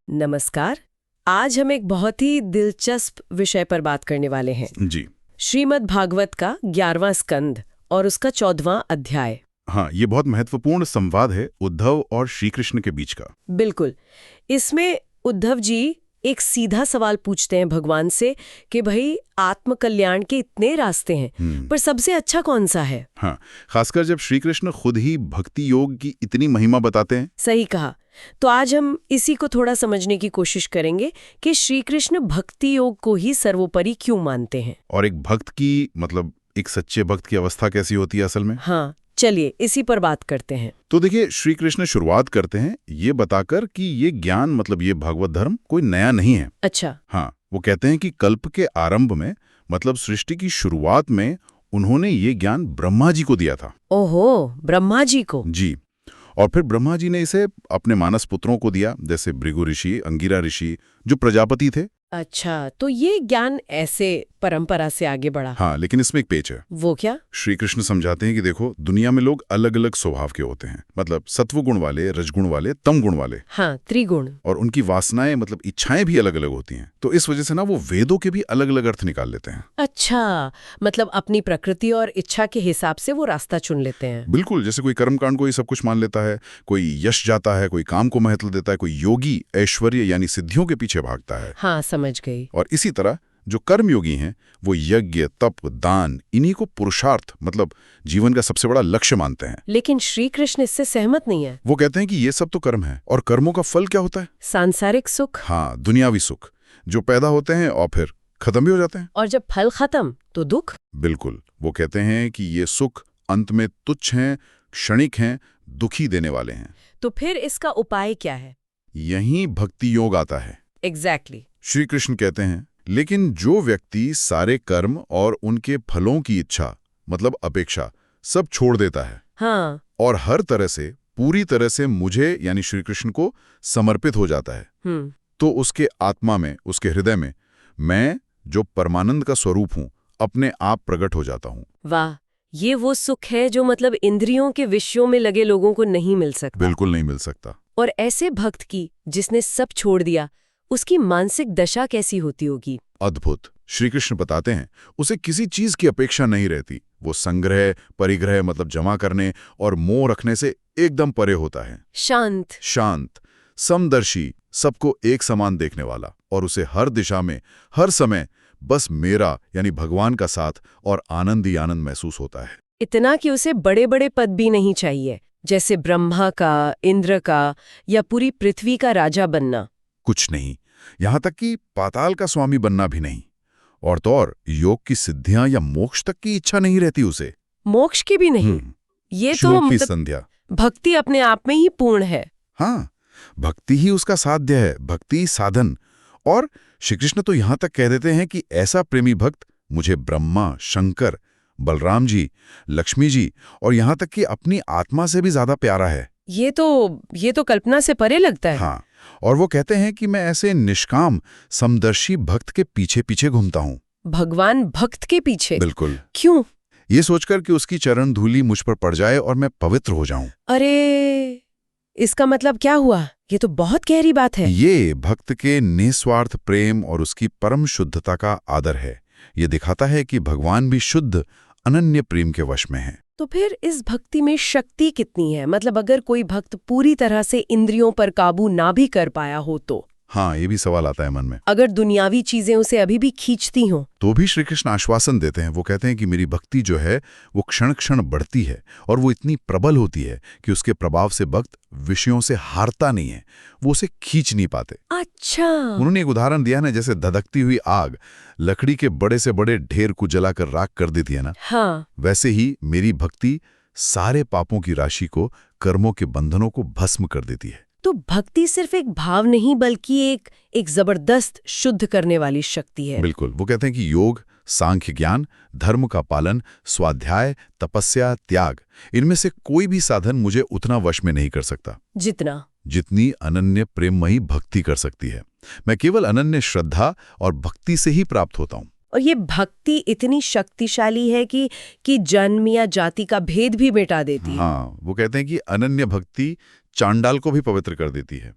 नमस्कार। आज हम एक बहुत ही दिलचस्प विषय पर बात करने वाले हैं। जी। श्रीमद् भागवत का 11वां स्कंद और उसका 14वां अध्याय। हाँ, ये बहुत महत्वपूर्ण संवाद है उद्धव और श्री कृष्ण के बीच का। बिल्कुल। इसमें उद्धव जी एक सीधा सवाल पूछते हैं भगवान से कि भाई आत्म कल्याण के इतने रास्ते हैं, पर सबसे अच्छा कौन सा है? हाँ, खासकर जब श्री कृष्ण खुद ही भक्ति योग की इतनी महिमा बताते हैं। सही कहा। तो आज हम इसी को थोड़ा समझने की कोशिश करेंगे कि श्री कृष्ण भक्ति योग को ही सर्वोपरि क्यों मानते हैं। और एक भक्त की एक सच्चे भक्त की अवस्था कैसी होती है असल में। हाँ, चलिए इसी पर बात करते हैं। तो देखिए, श्री कृष्ण शुरुआत करते हैं ये बताकर कि ये ज्ञान ये भागवत धर्म कोई नया नहीं है। अच्छा। हाँ, वो कहते हैं कि कल्प के आरंभ में सृष्टि की शुरुआत में उन्होंने ये ज्ञान ब्रह्मा जी को दिया था। ओहो, ब्रह्मा जी को? जी। और फिर ब्रह्मा जी ने इसे अपने मानस पुत्रों को दिया, जैसे भृगु ऋषि, अंगिरा ऋषि, जो प्रजापति थे। अच्छा, तो ये ज्ञान ऐसे परंपरा से आगे बढ़ा। हाँ, लेकिन इसमें एक पेच है। वो क्या? श्री कृष्ण समझाते हैं कि देखो, दुनिया में लोग अलग अलग स्वभाव के होते हैं, सत्व गुण वाले, रजगुण वाले, तम गुण वाले। हाँ, त्रिगुण। और उनकी वासनाएं इच्छाएं भी अलग अलग होती हैं। तो इस वजह से वो वेदों के भी अलग अलग अर्थ निकाल लेते हैं। अच्छा, अपनी प्रकृति और इच्छा के हिसाब से वो रास्ता चुन लेते हैं। बिल्कुल, जैसे कोई कर्मकांड को ही सब कुछ मान लेता है, कोई यश जाता है, कोई काम को महत्व देता है, कोई योगी ऐश्वर्य यानी सिद्धियों के पीछे भागता है। हाँ, समझ गई। और इसी तरह जो कर्मयोगी हैं वो यज्ञ, तप, दान, इन्हीं को पुरुषार्थ जीवन का सबसे बड़ा लक्ष्य मानते हैं। लेकिन श्री कृष्ण इससे सहमत नहीं है। वो कहते हैं कि ये सब तो कर्म है, और कर्मों का फल क्या होता है? सांसारिक सुख। हाँ, दुनियावी सुख, जो पैदा होते हैं और फिर खत्म भी हो जाते हैं। और जब फल खत्म तो दुख। बिल्कुल, वो कहते हैं कि ये सुख अंत में तुच्छ हैं, क्षणिक हैं, दुखी देने वाले हैं। तो फिर इसका उपाय क्या है? यहीं भक्ति योग आता है। एग्जैक्टली। श्री कृष्ण कहते हैं, लेकिन जो व्यक्ति सारे कर्म और उनके फलों की इच्छा अपेक्षा सब छोड़ देता है, हाँ, और हर तरह से पूरी तरह से मुझे यानी श्री कृष्ण को समर्पित हो जाता है, तो उसके आत्मा में, उसके हृदय में मैं जो परमानंद का स्वरूप हूँ अपने आप प्रकट हो जाता हूँ। वाह, ये वो सुख है जो इंद्रियों के विषयों में लगे लोगों को नहीं मिल सकता। बिल्कुल नहीं मिल सकता। और ऐसे भक्त की जिसने सब छोड़ दिया, उसकी मानसिक दशा कैसी होती होगी? अद्भुत। श्री कृष्ण बताते हैं, उसे किसी चीज की अपेक्षा नहीं रहती। वो संग्रह, परिग्रह जमा करने और मोह रखने से एकदम परे होता है। शांत, समदर्शी, सबको एक समान देखने वाला, और उसे हर दिशा में, हर समय बस मेरा यानी भगवान का साथ और आनंद ही आनंद महसूस होता है। इतना कि उसे बड़े बड़े पद भी नहीं चाहिए, जैसे ब्रह्मा का, इंद्र का या पूरी पृथ्वी का राजा बनना। कुछ नहीं, यहाँ तक कि पाताल का स्वामी बनना भी नहीं। और तो और योग की सिद्धियां या मोक्ष तक की इच्छा नहीं रहती उसे। मोक्ष की भी नहीं। ये तो संध्या। भक्ति अपने आप में ही पूर्ण है। हाँ, भक्ति ही उसका साध्य है, भक्ति साधन। और श्री कृष्ण तो यहाँ तक कह देते हैं कि ऐसा प्रेमी भक्त मुझे ब्रह्मा, शंकर, बलराम जी, लक्ष्मी जी और यहाँ तक कि अपनी आत्मा से भी ज्यादा प्यारा है। ये तो कल्पना से परे लगता है। हाँ, और वो कहते हैं कि मैं ऐसे निष्काम समदर्शी भक्त के पीछे पीछे घूमता हूँ। भगवान भक्त के पीछे? बिल्कुल। क्यों? ये सोचकर कि उसकी चरण धूलि मुझ पर पड़ जाए और मैं पवित्र हो जाऊं। अरे, इसका मतलब क्या हुआ? ये तो बहुत गहरी बात है। ये भक्त के निस्वार्थ प्रेम और उसकी परम शुद्धता का आदर है। ये दिखाता है कि भगवान भी शुद्ध, अनन्य प्रेम के वश में है। तो फिर इस भक्ति में शक्ति कितनी है? अगर कोई भक्त पूरी तरह से इंद्रियों पर काबू ना भी कर पाया हो तो? हाँ, ये भी सवाल आता है मन में। अगर दुनियावी चीजें उसे अभी भी खींचती हों तो भी श्री कृष्ण आश्वासन देते हैं। वो कहते हैं कि मेरी भक्ति जो है वो क्षण क्षण बढ़ती है, और वो इतनी प्रबल होती है कि उसके प्रभाव से भक्त विषयों से हारता नहीं है, वो उसे खींच नहीं पाते। अच्छा। उन्होंने एक उदाहरण दिया ना, जैसे धधकती हुई आग लकड़ी के बड़े से बड़े ढेर को जलाकर राख कर देती है ना। हाँ। वैसे ही मेरी भक्ति सारे पापों की राशि को, कर्मों के बंधनों को भस्म कर देती है। तो भक्ति सिर्फ एक भाव नहीं, बल्कि एक जबरदस्त शुद्ध करने वाली शक्ति है। बिल्कुल। वो कहते हैं कि योग, सांख्य ज्ञान, धर्म का पालन, स्वाध्याय, तपस्या, त्याग, इनमें से कोई भी साधन मुझे उतना वश में नहीं कर सकता जितनी अनन्य प्रेममयी भक्ति कर सकती है। मैं केवल अनन्य श्रद्धा और भक्ति से ही प्राप्त होता हूँ। और ये भक्ति इतनी शक्तिशाली है कि जन्म या जाति का भेद भी मिटा देती है। हाँ, वो कहते हैं कि अनन्य भक्ति चांडाल को भी पवित्र कर देती है।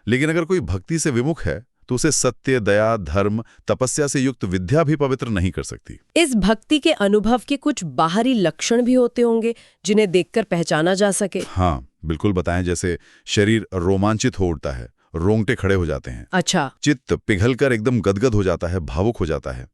लेकिन अगर कोई भक्ति से विमुख है तो उसे सत्य, दया, धर्म, तपस्या से युक्त विद्या भी पवित्र नहीं कर सकती। इस भक्ति के अनुभव के कुछ बाहरी लक्षण भी होते होंगे जिन्हें देखकर पहचाना जा सके। हाँ, बिल्कुल बताएं। जैसे शरीर रोमांचित हो उठता है, रोंगटे खड़े हो जाते हैं। अच्छा। चित्त पिघलकर एकदम गदगद हो जाता है, भावुक हो जाता है।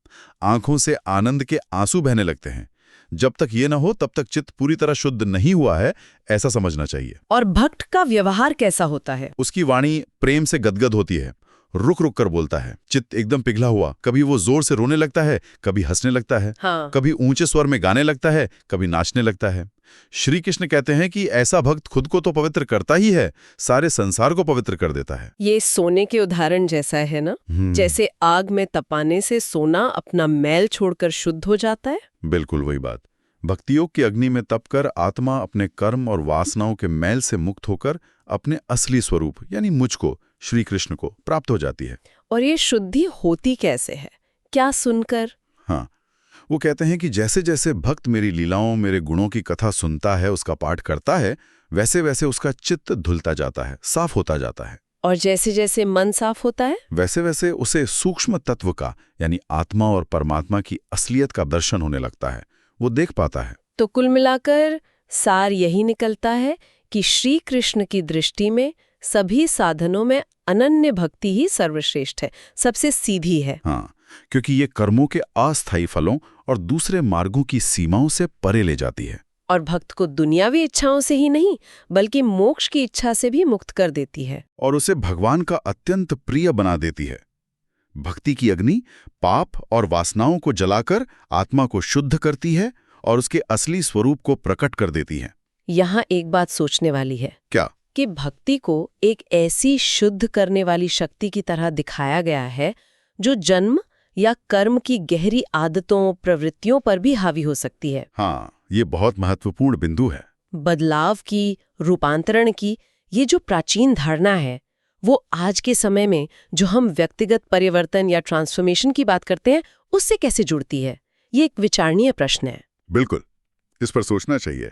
आंखों से आनंद के आंसू बहने लगते हैं। जब तक ये न हो तब तक चित्त पूरी तरह शुद्ध नहीं हुआ है, ऐसा समझना चाहिए। और भक्त का व्यवहार कैसा होता है? उसकी वाणी प्रेम से गदगद होती है, रुक रुक कर बोलता है। चित्त एकदम पिघला हुआ, कभी वो जोर से रोने लगता है, कभी हंसने लगता है। हाँ। कभी ऊंचे स्वर में गाने लगता है, कभी नाचने लगता है। श्री कृष्ण कहते हैं कि ऐसा भक्त खुद को तो पवित्र करता ही है, सारे संसार को पवित्र कर देता है। ये सोने के उदाहरण जैसा है ना? जैसे आग में तपाने से सोना अपना मैल छोड़कर शुद्ध हो जाता है। बिल्कुल वही बात। भक्तियोग की अग्नि में तपकर आत्मा अपने कर्म और वासनाओं के मैल से मुक्त होकर अपने असली स्वरूप यानी मुझ को, श्री कृष्ण को प्राप्त हो जाती है। और ये शुद्धि होती कैसे है? क्या सुनकर? हाँ, वो कहते हैं कि जैसे जैसे भक्त मेरी लीलाओं, मेरे गुणों की कथा सुनता है, उसका पाठ करता है, वैसे वैसे उसका चित्त धुलता जाता है, साफ होता जाता है। और जैसे जैसे मन साफ होता है, वैसे वैसे उसे सूक्ष्म तत्व का यानी आत्मा और परमात्मा की असलियत का दर्शन होने लगता है, वो देख पाता है। तो कुल मिलाकर सार यही निकलता है कि श्री कृष्ण की दृष्टि में सभी साधनों में अनन्य भक्ति ही सर्वश्रेष्ठ है, सबसे सीधी है। हाँ, क्योंकि ये कर्मों के अस्थायी फलों और दूसरे मार्गों की सीमाओं से परे ले जाती है। और भक्त को दुनियावी इच्छाओं से ही नहीं बल्कि मोक्ष की इच्छा से भी मुक्त कर देती है और उसे भगवान का अत्यंत प्रिय बना देती है। भक्ति की अग्नि पाप और वासनाओं को जलाकर आत्मा को शुद्ध करती है और उसके असली स्वरूप को प्रकट कर देती है। यहाँ एक बात सोचने वाली है। क्या? कि भक्ति को एक ऐसी शुद्ध करने वाली शक्ति की तरह दिखाया गया है जो जन्म या कर्म की गहरी आदतों, प्रवृत्तियों पर भी हावी हो सकती है। हाँ, ये बहुत महत्वपूर्ण बिंदु है। बदलाव की, रूपांतरण की ये जो प्राचीन धारणा है वो आज के समय में जो हम व्यक्तिगत परिवर्तन या ट्रांसफॉर्मेशन की बात करते हैं उससे कैसे जुड़ती है? ये एक विचारणीय प्रश्न है। बिल्कुल, इस पर सोचना चाहिए।